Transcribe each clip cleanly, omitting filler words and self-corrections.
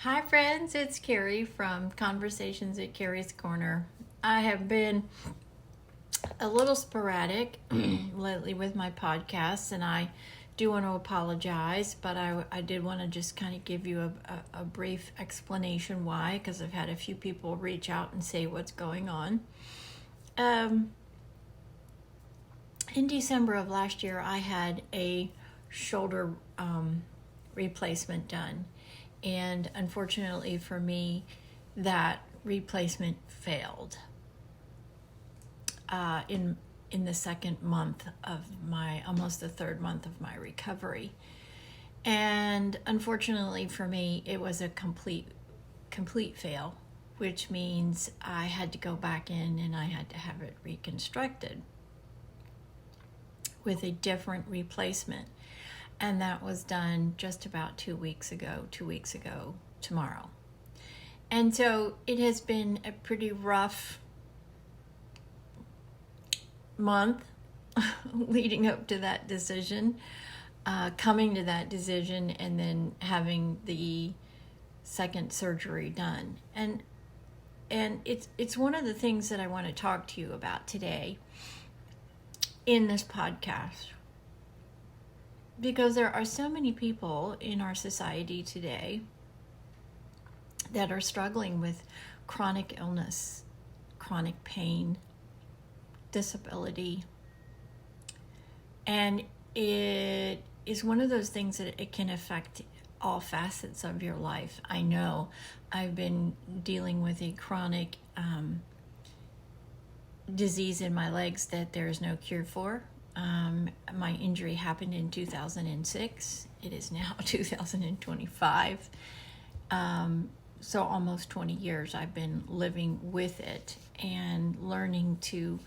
Hi friends, it's Kerrie from Conversations at Kerrie's Korner. I have been a little sporadic lately with my podcasts, and I do want to apologize, but I did want to just kind of give you a brief explanation why, because I've had a few people reach out and say what's going on. In December of last year, I had a shoulder replacement done. And unfortunately for me, that replacement failed in the second month of almost the third month of my recovery. And unfortunately for me, it was a complete fail, which means I had to go back in and I had to have it reconstructed with a different replacement. And that was done just about 2 weeks ago tomorrow. And so it has been a pretty rough month leading up to that decision, coming to that decision, and then having the second surgery done. And it's one of the things that I want to talk to you about today in this podcast. Because there are so many people in our society today that are struggling with chronic illness, chronic pain, disability. And it is one of those things that it can affect all facets of your life. I know I've been dealing with a chronic disease in my legs that there is no cure for. My injury happened in 2006. It is now 2025. So almost 20 years I've been living with it and learning to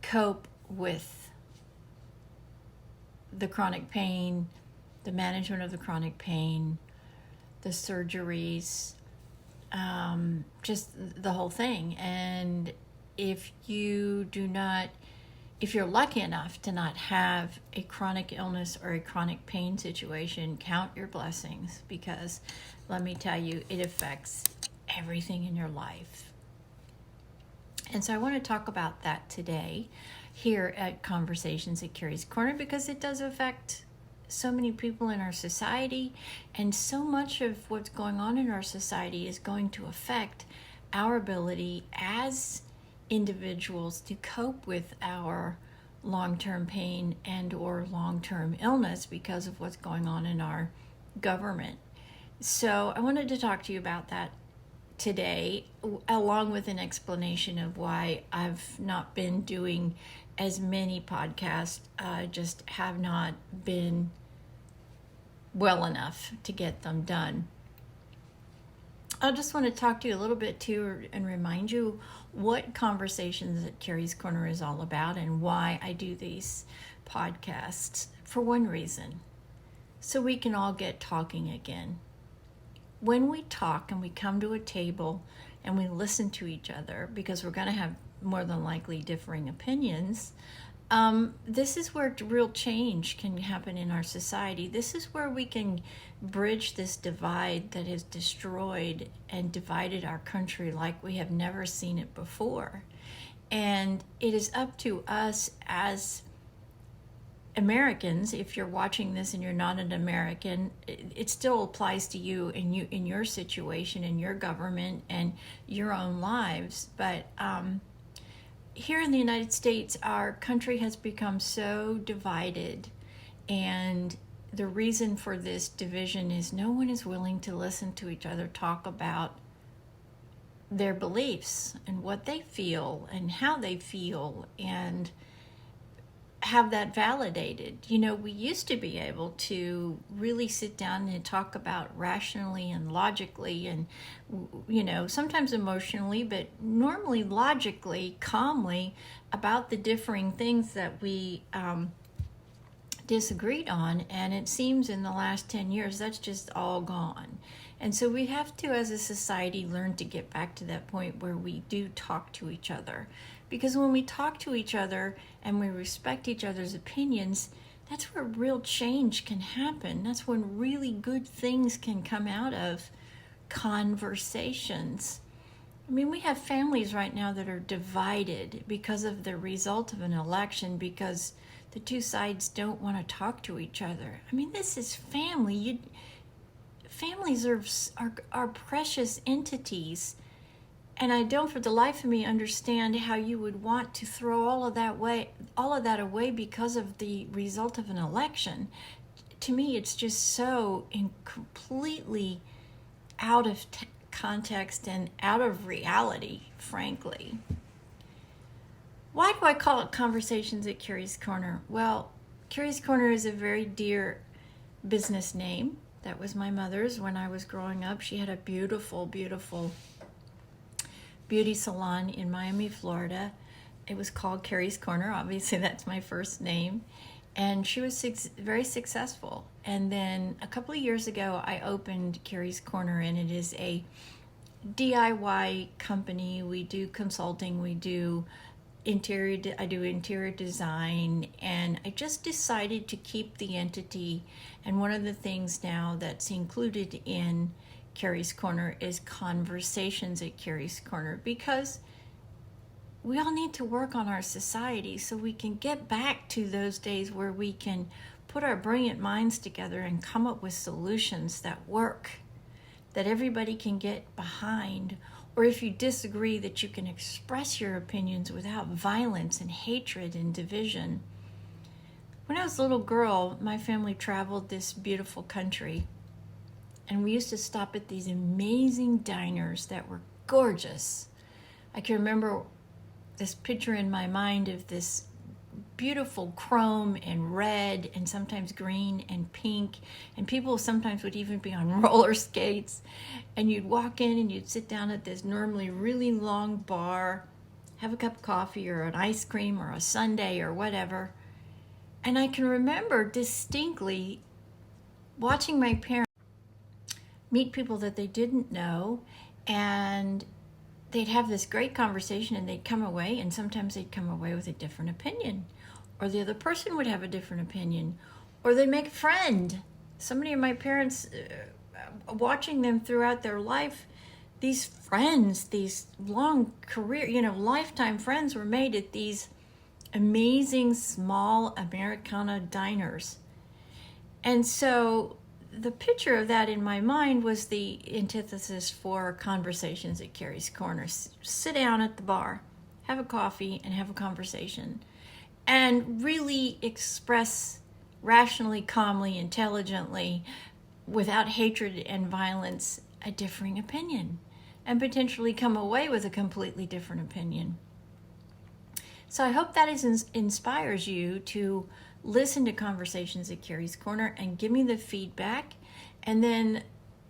cope with the chronic pain, the management of the chronic pain, the surgeries, just the whole thing. And if you're lucky enough to not have a chronic illness or a chronic pain situation, count your blessings, because let me tell you, it affects everything in your life. And so I want to talk about that today here at Conversations at Kerrie's Korner, because it does affect so many people in our society, and so much of what's going on in our society is going to affect our ability as individuals to cope with our long-term pain and or long-term illness because of what's going on in our government. So I wanted to talk to you about that today, along with an explanation of why I've not been doing as many podcasts. I just have not been well enough to get them done. I just want to talk to you a little bit too, and remind you what Conversations at Kerrie's Korner is all about and why I do these podcasts. For one reason, so we can all get talking again. When we talk and we come to a table and we listen to each other, because we're going to have more than likely differing opinions, this is where real change can happen in our society. This is where we can bridge this divide that has destroyed and divided our country like we have never seen it before. And it is up to us as Americans. If you're watching this and you're not an American, it still applies to you in your situation, in your government, and your own lives. But here in the United States, our country has become so divided, and the reason for this division is no one is willing to listen to each other talk about their beliefs and what they feel and how they feel, and have that validated. You know, we used to be able to really sit down and talk about rationally and logically, and, you know, sometimes emotionally, but normally logically, calmly, about the differing things that we disagreed on. And it seems in the last 10 years that's just all gone. And so we have to, as a society, learn to get back to that point where we do talk to each other. Because when we talk to each other and we respect each other's opinions, that's where real change can happen. That's when really good things can come out of conversations. I mean, we have families right now that are divided because of the result of an election, because the two sides don't want to talk to each other. I mean, this is family. Families are precious entities. And I don't for the life of me understand how you would want to throw all of that away because of the result of an election. To me, it's just so completely out of context and out of reality, frankly. Why do I call it Conversations at Kerrie's Korner? Well, Kerrie's Korner is a very dear business name. That was my mother's when I was growing up. She had a beautiful, beautiful beauty salon in Miami, Florida. It was called Kerrie's Korner. Obviously, that's my first name. And she was very successful. And then a couple of years ago, I opened Kerrie's Korner, and it is a DIY company. We do consulting, I do interior design, and I just decided to keep the entity. And one of the things now that's included in Kerrie's Korner is Conversations at Kerrie's Korner, because we all need to work on our society so we can get back to those days where we can put our brilliant minds together and come up with solutions that work, that everybody can get behind. Or if you disagree, that you can express your opinions without violence and hatred and division. When I was a little girl, my family traveled this beautiful country, and we used to stop at these amazing diners that were gorgeous. I can remember this picture in my mind of this beautiful chrome and red and sometimes green and pink, and people sometimes would even be on roller skates, and you'd walk in and you'd sit down at this normally really long bar, have a cup of coffee or an ice cream or a sundae or whatever. And I can remember distinctly watching my parents meet people that they didn't know, and they'd have this great conversation, and they'd come away, and sometimes they'd come away with a different opinion, or the other person would have a different opinion, or they'd make a friend. So many of my parents, watching them throughout their life, these friends, these long career, lifetime friends were made at these amazing small Americana diners. And so the picture of that in my mind was the antithesis for Conversations at Kerrie's Korner. Sit down at the bar, have a coffee, and have a conversation, and really express rationally, calmly, intelligently, without hatred and violence, a differing opinion, and potentially come away with a completely different opinion. So I hope that inspires you to listen to Conversations at Kerrie's Korner and give me the feedback. And then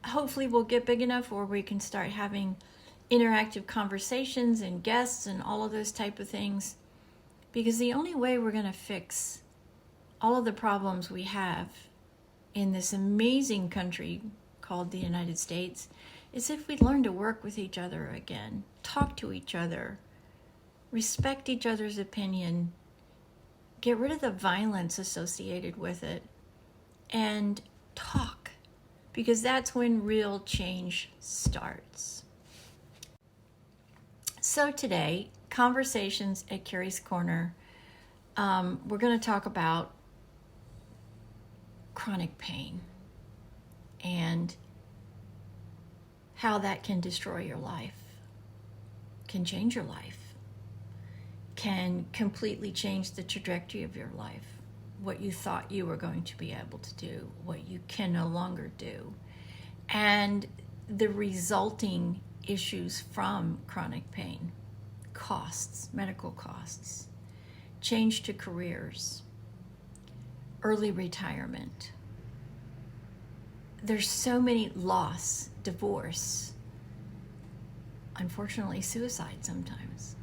hopefully we'll get big enough where we can start having interactive conversations and guests and all of those type of things. Because the only way we're going to fix all of the problems we have in this amazing country called the United States is if we learn to work with each other again, talk to each other, respect each other's opinion, get rid of the violence associated with it, and talk, because that's when real change starts. So today, Conversations at Kerrie's Korner, we're going to talk about chronic pain and how that can destroy your life, can change your life, can completely change the trajectory of your life, what you thought you were going to be able to do, what you can no longer do, and the resulting issues from chronic pain, costs, medical costs, change to careers, early retirement. There's so many loss, divorce, unfortunately suicide sometimes.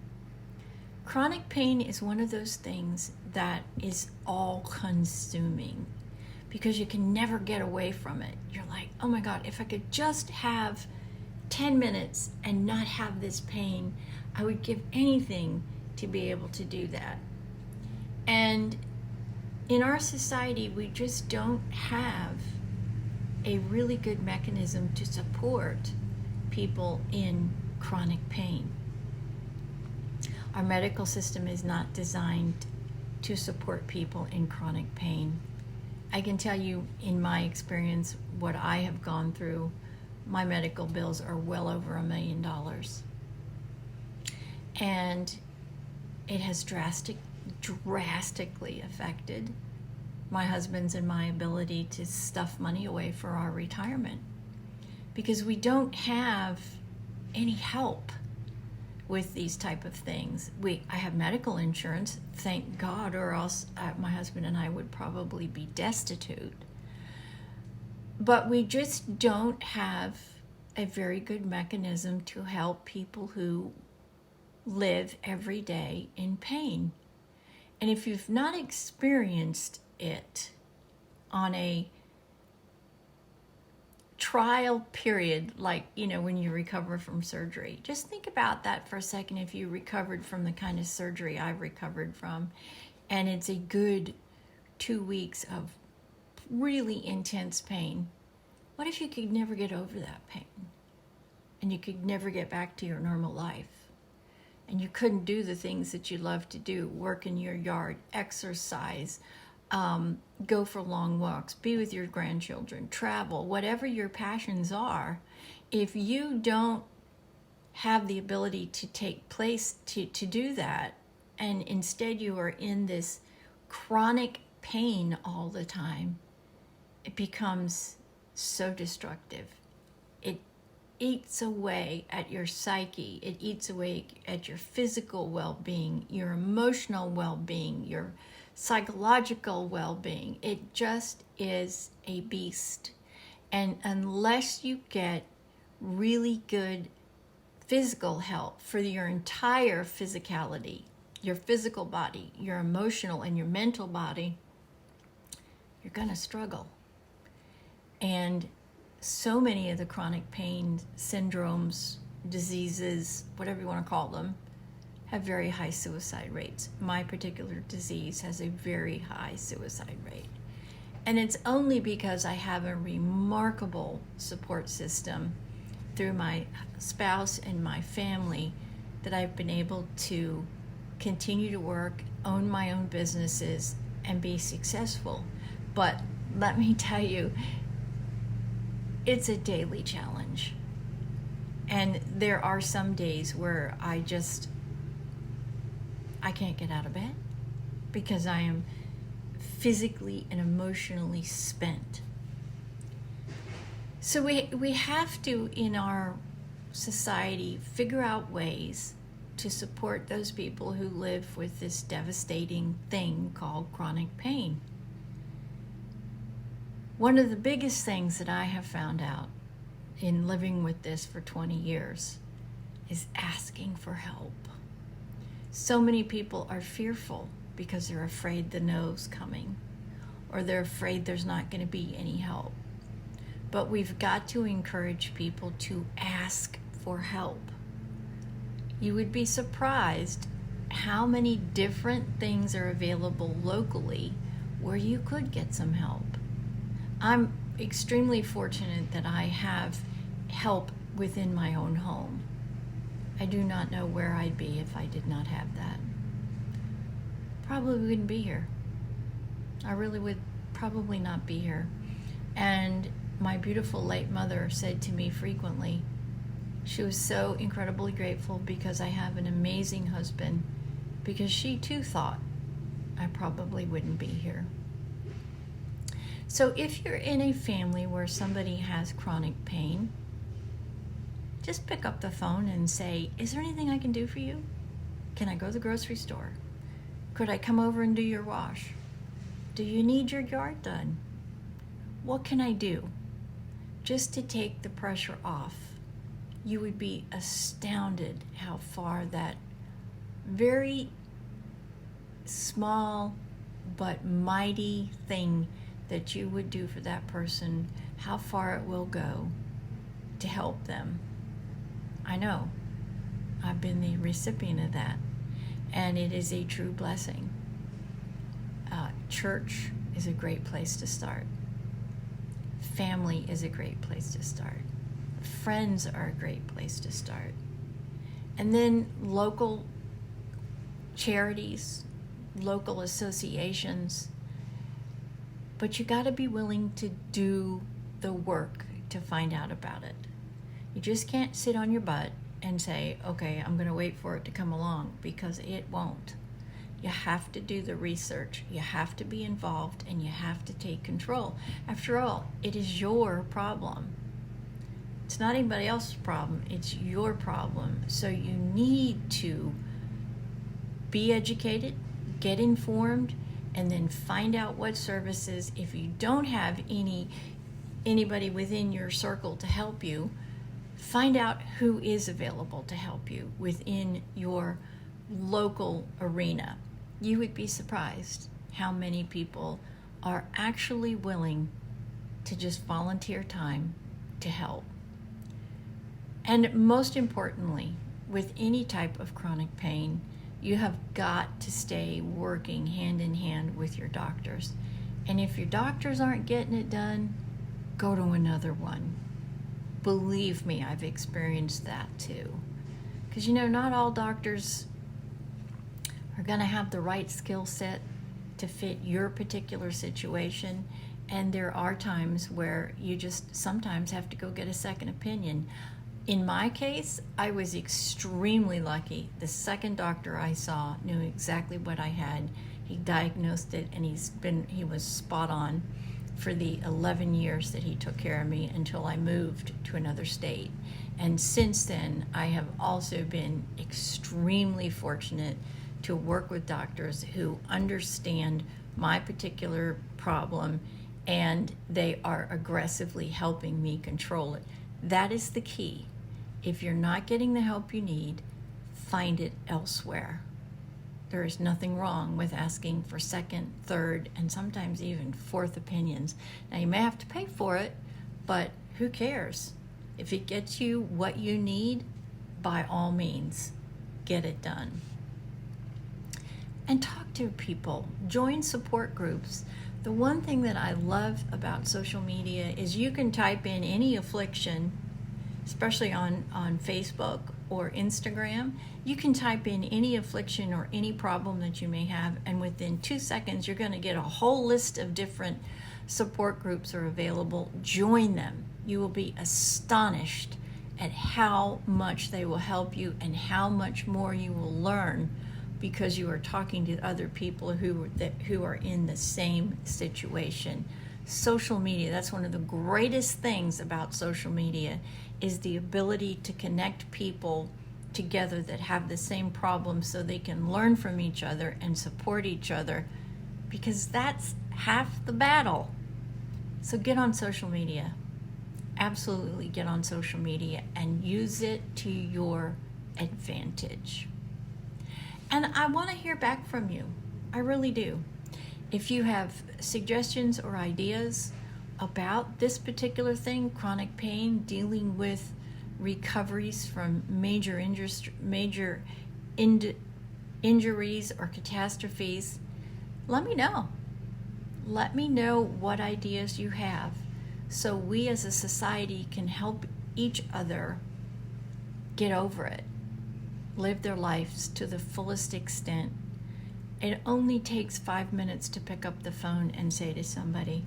Chronic pain is one of those things that is all-consuming because you can never get away from it. You're like, oh my God, if I could just have 10 minutes and not have this pain, I would give anything to be able to do that. And in our society, we just don't have a really good mechanism to support people in chronic pain. Our medical system is not designed to support people in chronic pain. I can tell you in my experience what I have gone through. My medical bills are well over $1 million. And it has drastically affected my husband's and my ability to stuff money away for our retirement, because we don't have any help with these type of things. I have medical insurance, thank God, or else my husband and I would probably be destitute. But we just don't have a very good mechanism to help people who live every day in pain. And if you've not experienced it on a trial period, like, when you recover from surgery, just think about that for a second. If you recovered from the kind of surgery I've recovered from, and it's a good 2 weeks of really intense pain, what if you could never get over that pain and you could never get back to your normal life, and you couldn't do the things that you love to do, work in your yard, exercise, go for long walks, be with your grandchildren, travel, whatever your passions are? If you don't have the ability to take place to do that, and instead you are in this chronic pain all the time, it becomes so destructive. It eats away at your psyche. It eats away at your physical well-being, your emotional well-being, your psychological well-being. It just is a beast. And unless you get really good physical help for your entire physicality, your physical body, your emotional and your mental body, you're going to struggle. And so many of the chronic pain syndromes, diseases, whatever you want to call them, have very high suicide rates. My particular disease has a very high suicide rate. And it's only because I have a remarkable support system through my spouse and my family that I've been able to continue to work, own my own businesses, and be successful. But let me tell you, it's a daily challenge. And there are some days where I can't get out of bed because I am physically and emotionally spent. So we have to, in our society, figure out ways to support those people who live with this devastating thing called chronic pain. One of the biggest things that I have found out in living with this for 20 years is asking for help. So many people are fearful because they're afraid the no's coming, or they're afraid there's not going to be any help. But we've got to encourage people to ask for help. You would be surprised how many different things are available locally where you could get some help. I'm extremely fortunate that I have help within my own home. I do not know where I'd be if I did not have that. Probably wouldn't be here. I really would probably not be here. And my beautiful late mother said to me frequently, she was so incredibly grateful because I have an amazing husband, because she too thought I probably wouldn't be here. So if you're in a family where somebody has chronic pain, just pick up the phone and say, is there anything I can do for you? Can I go to the grocery store? Could I come over and do your wash? Do you need your yard done? What can I do? Just to take the pressure off. You would be astounded how far that very small but mighty thing that you would do for that person, how far it will go to help them. I know. I've been the recipient of that, and it is a true blessing. Church is a great place to start. Family is a great place to start. friends are a great place to start. And then local charities, local associations. But you got to be willing to do the work to find out about it. You just can't sit on your butt and say, okay, I'm going to wait for it to come along, because it won't. You have to do the research. You have to be involved, and you have to take control. After all, it is your problem. It's not anybody else's problem. It's your problem. So you need to be educated, get informed, and then find out what services. If you don't have anybody within your circle to help you, find out who is available to help you within your local arena. You would be surprised how many people are actually willing to just volunteer time to help. And most importantly, with any type of chronic pain, you have got to stay working hand in hand with your doctors. And if your doctors aren't getting it done, go to another one. Believe me, I've experienced that too. Because not all doctors are going to have the right skill set to fit your particular situation. And there are times where you just sometimes have to go get a second opinion. In my case, I was extremely lucky. The second doctor I saw knew exactly what I had. He diagnosed it, and he was spot on for the 11 years that he took care of me until I moved to another state. And since then, I have also been extremely fortunate to work with doctors who understand my particular problem, and they are aggressively helping me control it. That is the key. If you're not getting the help you need, find it elsewhere. There is nothing wrong with asking for second, third, and sometimes even fourth opinions. Now, you may have to pay for it, but who cares? If it gets you what you need, by all means, get it done. And talk to people. Join support groups. The one thing that I love about social media is you can type in any affliction, especially on Facebook or Instagram. You can type in any affliction or any problem that you may have, and within 2 seconds, you're going to get a whole list of different support groups are available. Join them. You will be astonished at how much they will help you and how much more you will learn, because you are talking to other people who are in the same situation. Social media, that's one of the greatest things about social media, is the ability to connect people together that have the same problem, so they can learn from each other and support each other, because that's half the battle. So get on social media. Absolutely get on social media and use it to your advantage. And I want to hear back from you. I really do. If you have suggestions or ideas about this particular thing, chronic pain, dealing with recoveries from major injuries or catastrophes, let me know. Let me know what ideas you have, so we as a society can help each other get over it, live their lives to the fullest extent. It only takes 5 minutes to pick up the phone and say to somebody,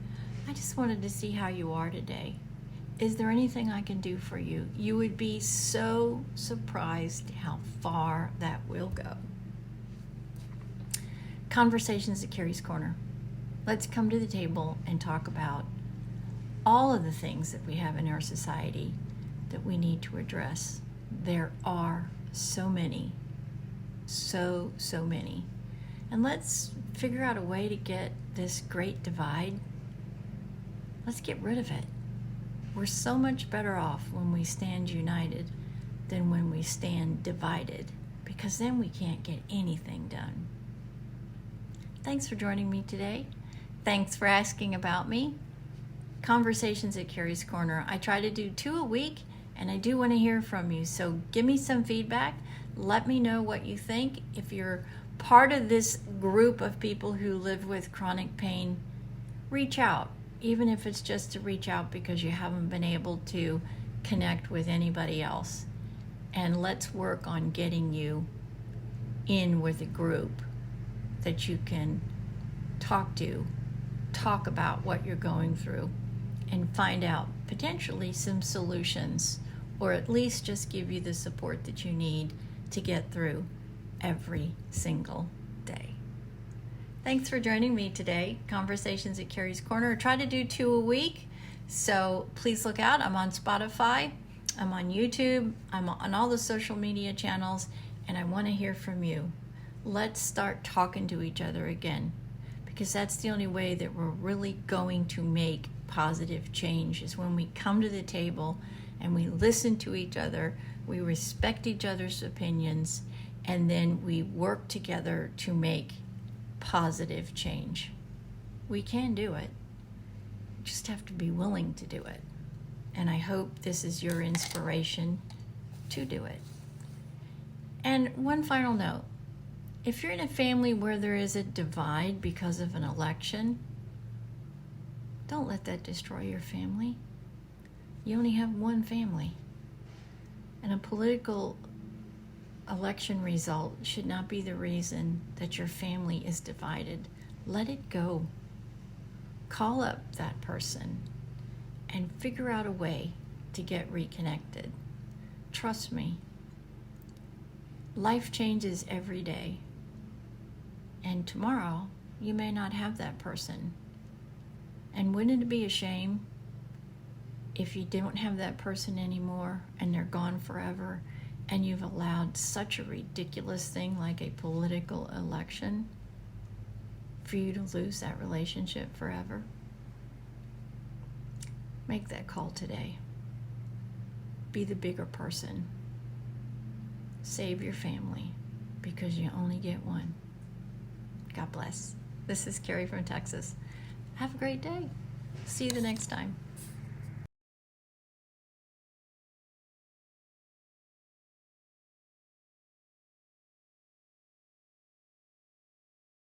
I just wanted to see how you are today. Is there anything I can do for you? You would be so surprised how far that will go. Conversations at Kerrie's Corner. Let's come to the table and talk about all of the things that we have in our society that we need to address. There are so many, so many. And let's figure out a way to get this great divide. Let's get rid of it. We're so much better off when we stand united than when we stand divided, because then we can't get anything done. Thanks for joining me today. Thanks for asking about me. Conversations at Kerrie's Corner. I try to do 2 a week, and I do want to hear from you. So give me some feedback. Let me know what you think. If you're part of this group of people who live with chronic pain, reach out. Even if it's just to reach out because you haven't been able to connect with anybody else. And let's work on getting you in with a group that you can talk to, talk about what you're going through, and find out potentially some solutions, or at least just give you the support that you need to get through every single day. Thanks for joining me today. Conversations at Kerrie's Korner. I try to do 2 a week, so please look out. I'm on Spotify, I'm on YouTube, I'm on all the social media channels, and I want to hear from you. Let's start talking to each other again, because that's the only way that we're really going to make positive change, is when we come to the table and we listen to each other, we respect each other's opinions, and then we work together to make positive change. We can do it. You just have to be willing to do it. And I hope this is your inspiration to do it. And one final note. If you're in a family where there is a divide because of an election, don't let that destroy your family. You only have one family. And a political election result should not be the reason that your family is divided. Let it go. Call up that person and figure out a way to get reconnected. Trust me, life changes every day. And tomorrow, you may not have that person. And wouldn't it be a shame if you don't have that person anymore and they're gone forever, and you've allowed such a ridiculous thing like a political election for you to lose that relationship forever? Make that call today. Be the bigger person. Save your family, because you only get one. God bless. This is Kerrie from Texas. Have a great day. See you the next time.